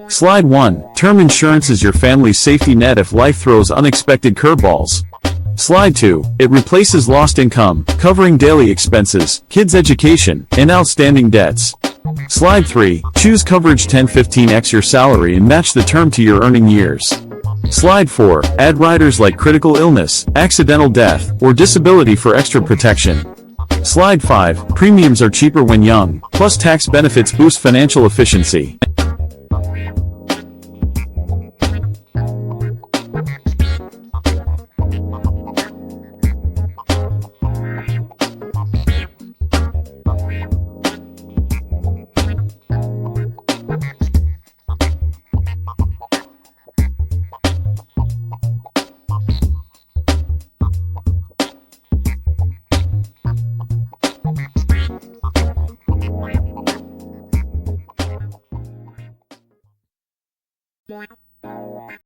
Slide 1. Term insurance is your family's safety net if life throws unexpected curveballs. Slide 2. It replaces lost income, covering daily expenses, kids' education, and outstanding debts. Slide 3. Choose coverage 10-15x your salary and match the term to your earning years. Slide 4. Add riders like critical illness, accidental death, or disability for extra protection. Slide 5. Premiums are cheaper when young, plus tax benefits boost financial efficiency. More.